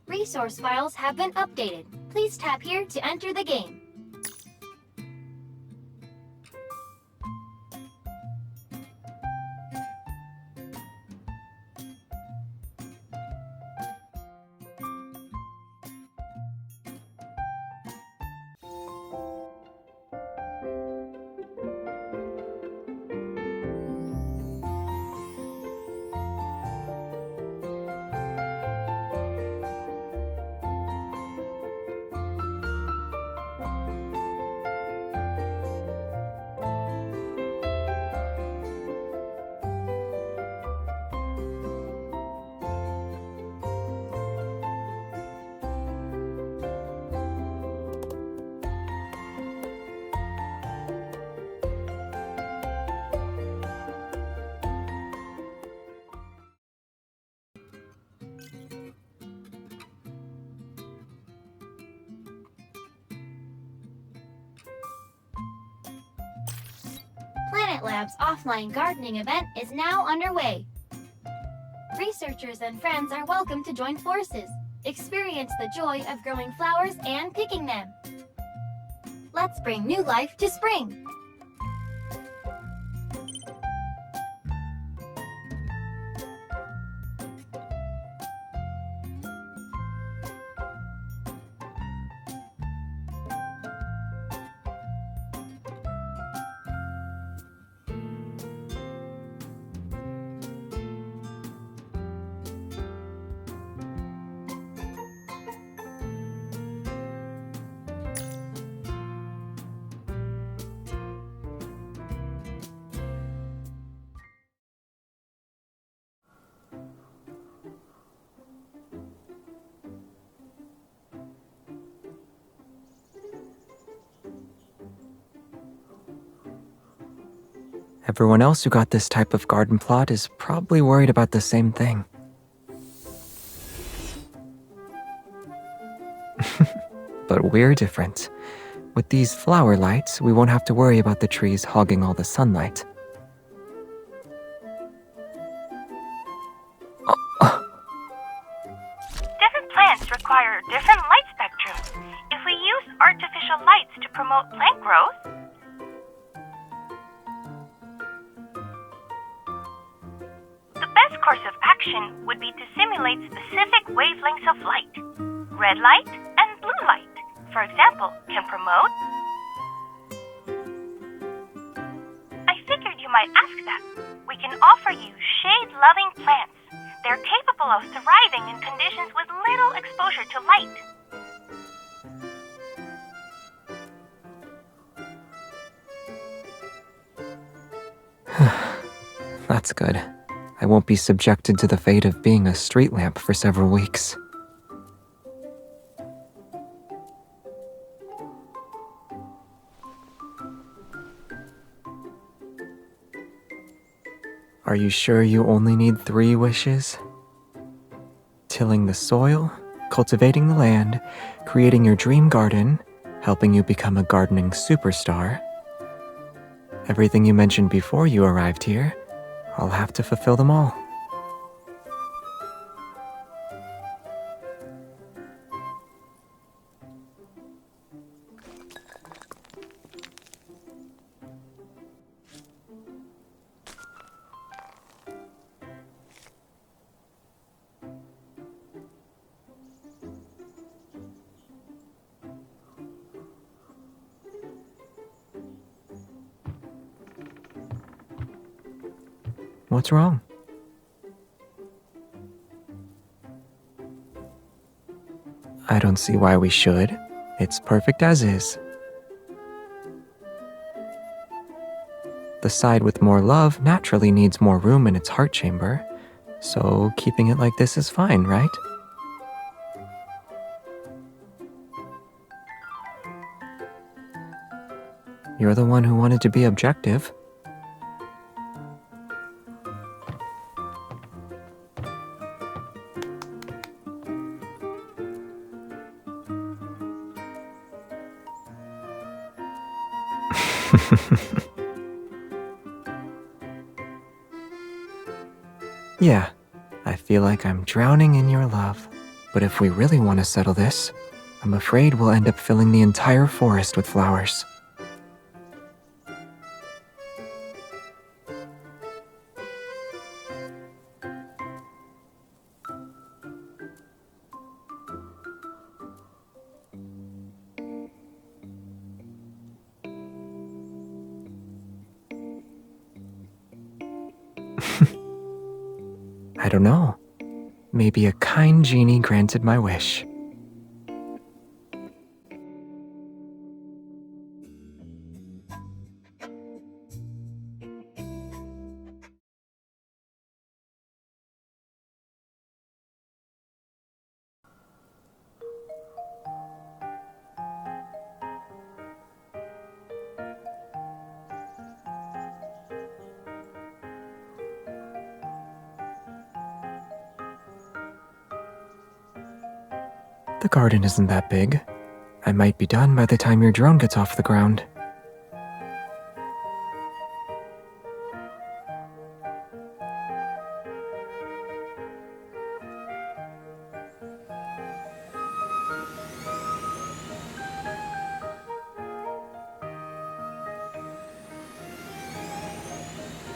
Resource files have been updated. Please tap here to enter the game. Planet Lab's offline gardening event is now underway. Researchers and friends are welcome to join forces. Experience the joy of growing flowers and picking them. Let's bring new life to spring. Everyone else who got this type of garden plot is probably worried about the same thing. But we're different. With these flower lights, we won't have to worry about the trees hogging all the sunlight. Different plants require different light spectrums. If we use artificial lights to promote plant growth, the best course of action would be to simulate specific wavelengths of light. Red light and blue light, for example, can promote. I figured you might ask that. We can offer you shade-loving plants. They're capable of thriving in conditions with little exposure to light. That's good. I won't be subjected to the fate of being a street lamp for several weeks. Are you sure you only need 3 wishes? Tilling the soil, cultivating the land, creating your dream garden, helping you become a gardening superstar. Everything you mentioned before you arrived here, I'll have to fulfill them all. What's wrong? I don't see why we should. It's perfect as is. The side with more love naturally needs more room in its heart chamber, so keeping it like this is fine, right? You're the one who wanted to be objective. Yeah, I feel like I'm drowning in your love. But if we really want to settle this, I'm afraid we'll end up filling the entire forest with flowers. I don't know. Maybe a kind genie granted my wish. The garden isn't that big. I might be done by the time your drone gets off the ground.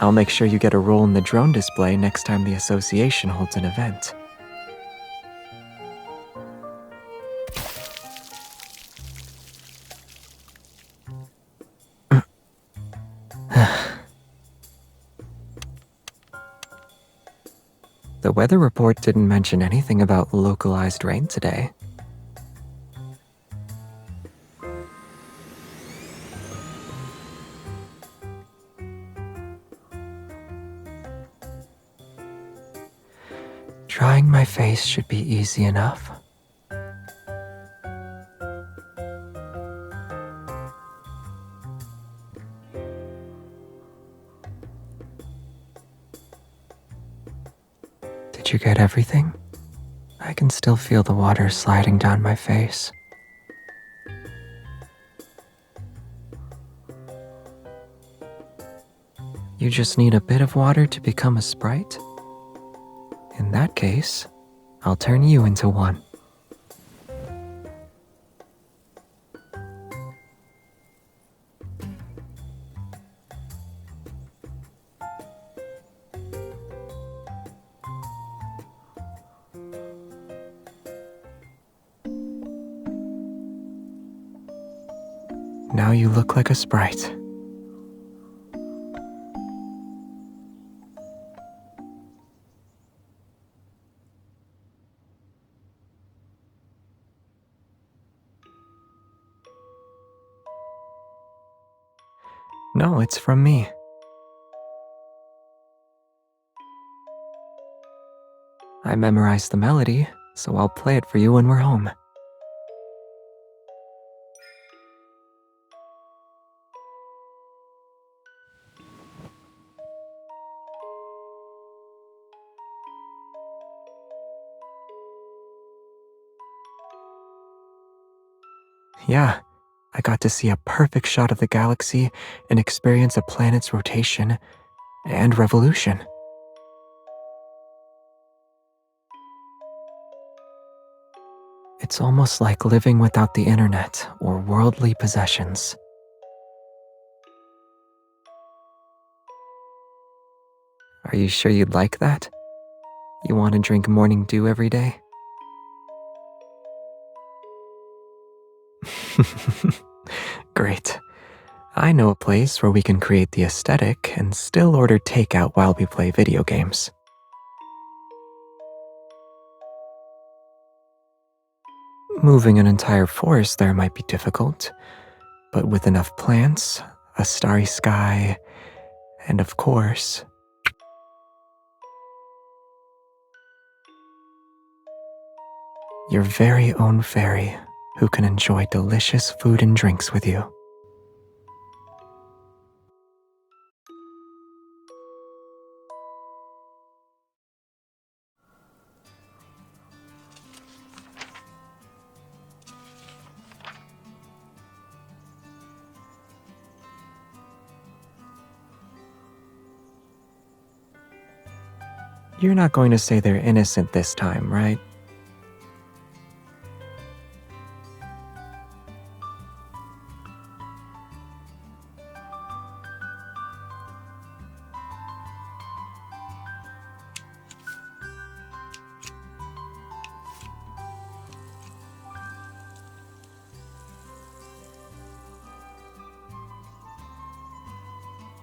I'll make sure you get a role in the drone display next time the association holds an event. The weather report didn't mention anything about localized rain today. Drying my face should be easy enough. Did you get everything? I can still feel the water sliding down my face. You just need a bit of water to become a sprite? In that case, I'll turn you into one. Now you look like a sprite. No, it's from me. I memorized the melody, so I'll play it for you when we're home. Yeah, I got to see a perfect shot of the galaxy and experience a planet's rotation and revolution. It's almost like living without the internet or worldly possessions. Are you sure you'd like that? You want to drink morning dew every day? Great. I know a place where we can create the aesthetic and still order takeout while we play video games. Moving an entire forest there might be difficult, but with enough plants, a starry sky, and of course, your very own fairy who can enjoy delicious food and drinks with you. You're not going to say they're innocent this time, right?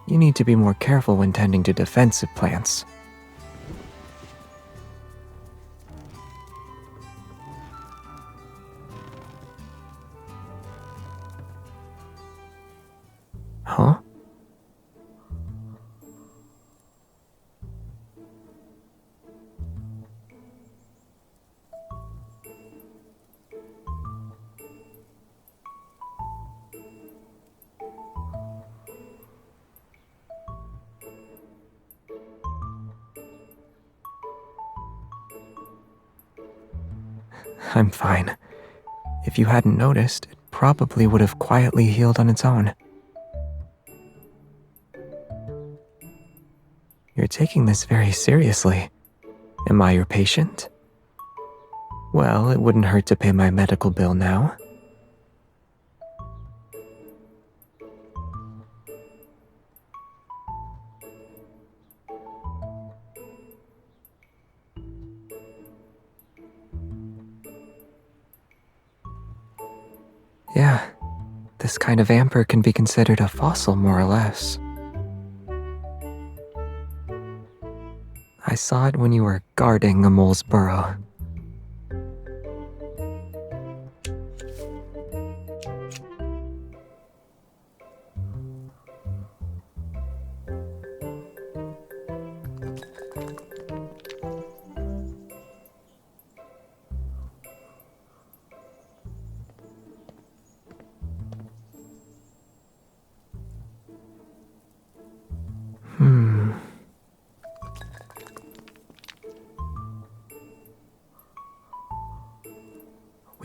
You need to be more careful when tending to defensive plants. Huh? I'm fine. If you hadn't noticed, it probably would have quietly healed on its own. You're taking this very seriously. Am I your patient? Well, it wouldn't hurt to pay my medical bill now. Yeah, this kind of amber can be considered a fossil, more or less. I saw it when you were guarding a mole's burrow.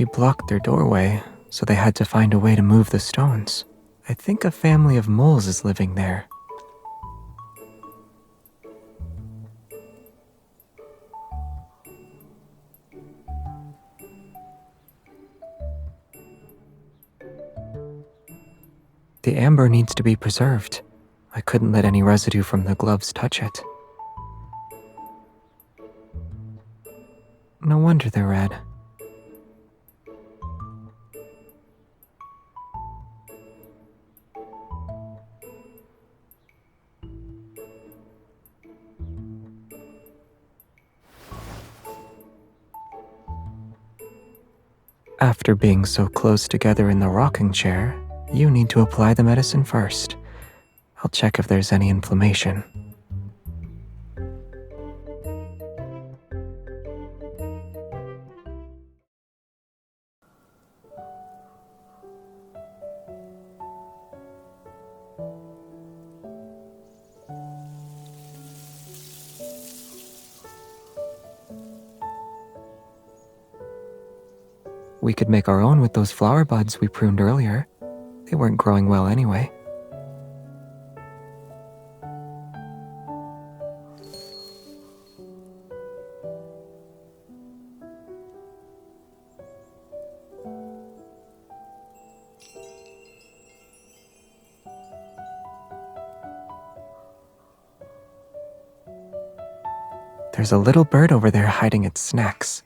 We blocked their doorway, so they had to find a way to move the stones. I think a family of moles is living there. The amber needs to be preserved. I couldn't let any residue from the gloves touch it. No wonder they're red. After being so close together in the rocking chair, you need to apply the medicine first. I'll check if there's any inflammation. We could make our own with those flower buds we pruned earlier. They weren't growing well anyway. There's a little bird over there hiding its snacks.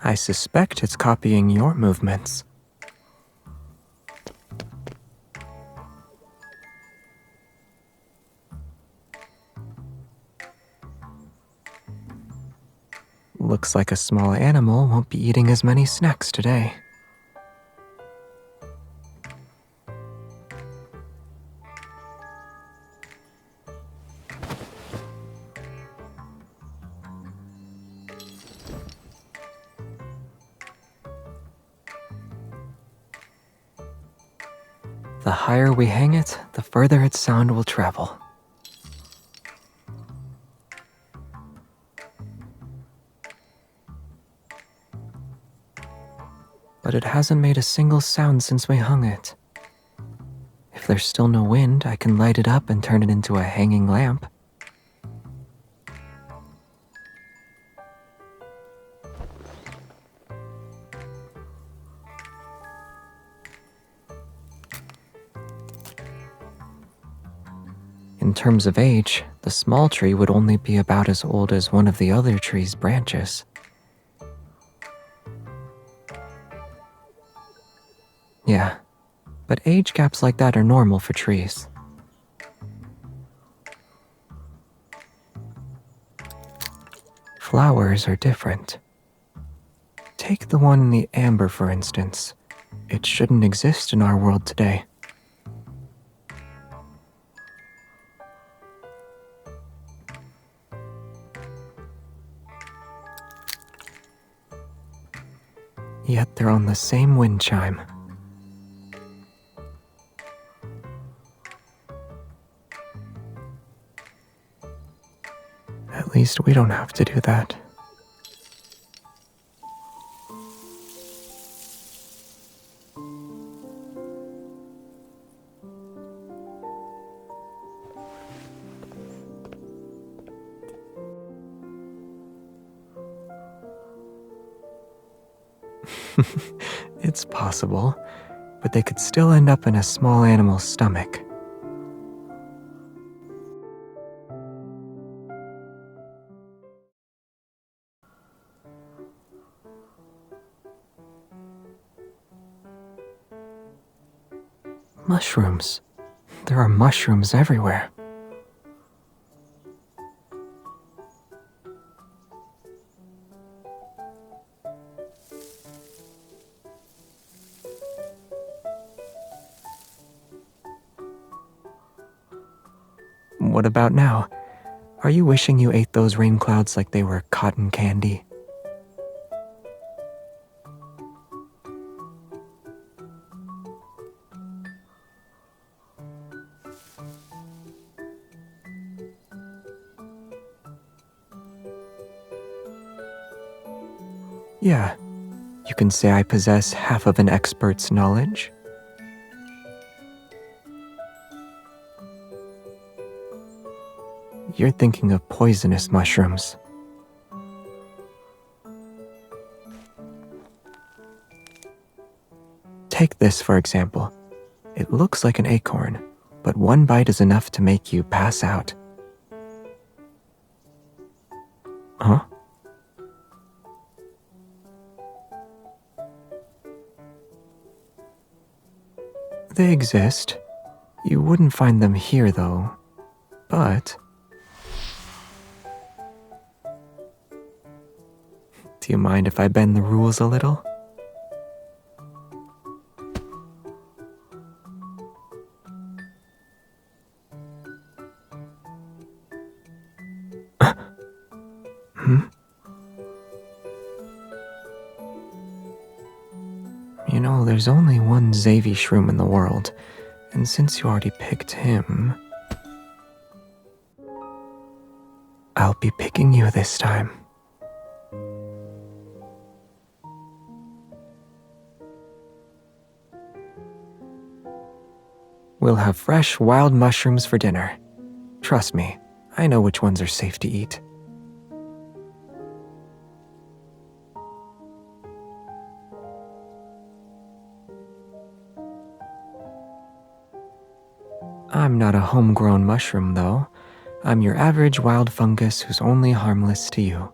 I suspect it's copying your movements. Looks like a small animal won't be eating as many snacks today. The higher we hang it, the further its sound will travel. But it hasn't made a single sound since we hung it. If there's still no wind, I can light it up and turn it into a hanging lamp. In terms of age, the small tree would only be about as old as one of the other tree's branches. Yeah, but age gaps like that are normal for trees. flowers are different. Take the one in the amber, for instance. It shouldn't exist in our world today. Yet they're on the same wind chime. At least we don't have to do that. It's possible, but they could still end up in a small animal's stomach. Mushrooms. There are mushrooms everywhere. What about now? Are you wishing you ate those rain clouds like they were cotton candy? Yeah, you can say I possess half of an expert's knowledge. You're thinking of poisonous mushrooms. Take this, for example. It looks like an acorn, but one bite is enough to make you pass out. Huh? They exist. You wouldn't find them here, though. But do you mind if I bend the rules a little? You know, there's only one Xavier shroom in the world, and since you already picked him, I'll be picking you this time. We'll have fresh, wild mushrooms for dinner. Trust me, I know which ones are safe to eat. I'm not a homegrown mushroom, though. I'm your average wild fungus who's only harmless to you.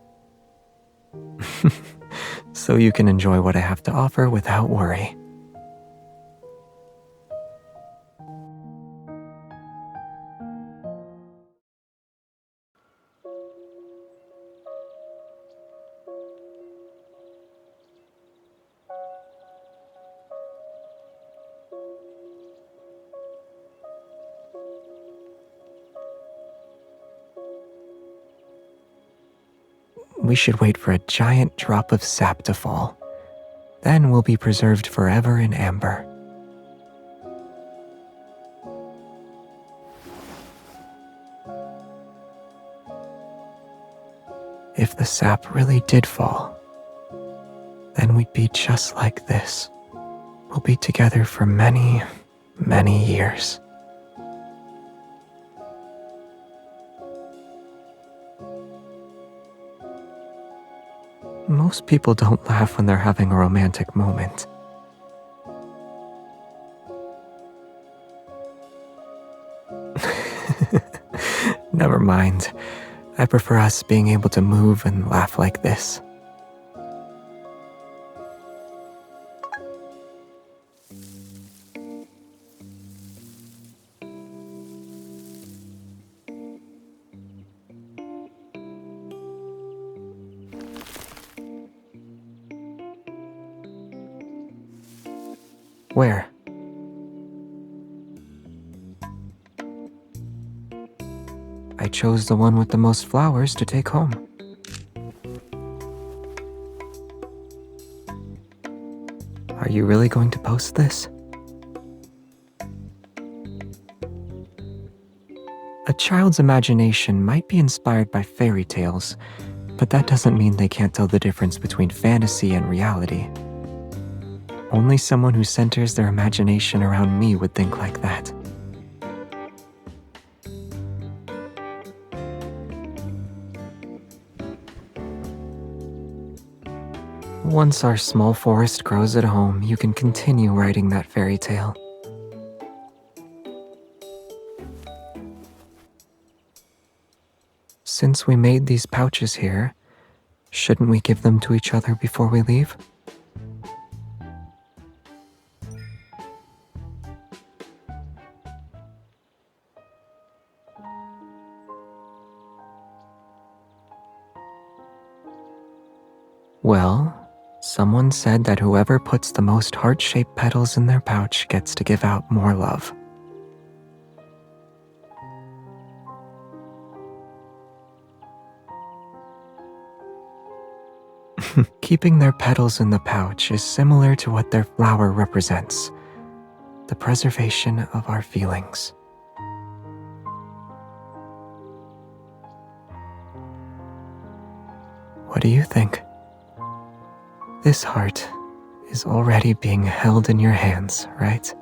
So you can enjoy what I have to offer without worry. We should wait for a giant drop of sap to fall. Then we'll be preserved forever in amber. If the sap really did fall, then we'd be just like this. We'll be together for many, many years. Most people don't laugh when they're having a romantic moment. Never mind. I prefer us being able to move and laugh like this. Where? I chose the one with the most flowers to take home. Are you really going to post this? A child's imagination might be inspired by fairy tales, but that doesn't mean they can't tell the difference between fantasy and reality. Only someone who centers their imagination around me would think like that. Once our small forest grows at home, you can continue writing that fairy tale. Since we made these pouches here, shouldn't we give them to each other before we leave? Well, someone said that whoever puts the most heart-shaped petals in their pouch gets to give out more love. Keeping their petals in the pouch is similar to what their flower represents, the preservation of our feelings. What do you think? This heart is already being held in your hands, right?